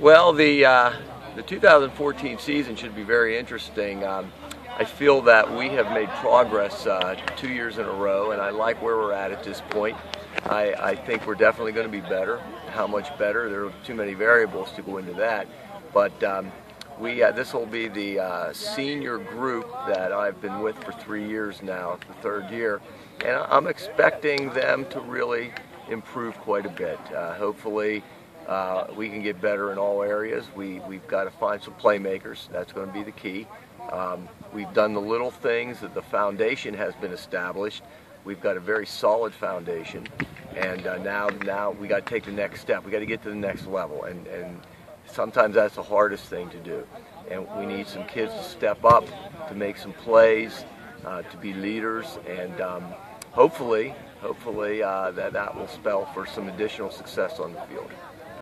Well, the 2014 season should be very interesting. I feel that we have made progress 2 years in a row, and I like where we're at this point. I think we're definitely going to be better. How much better? There are too many variables to go into that. But this will be the senior group that I've been with for 3 years now, the third year, and I'm expecting them to really improve quite a bit. Hopefully, we can get better in all areas. We've got to find some playmakers. That's going to be the key. We've done the little things that the foundation has been established. We've got a very solid foundation, and now we got to take the next step. We got to get to the next level, and sometimes that's the hardest thing to do. And we need some kids to step up, to make some plays, to be leaders, and hopefully that will spell for some additional success on the field.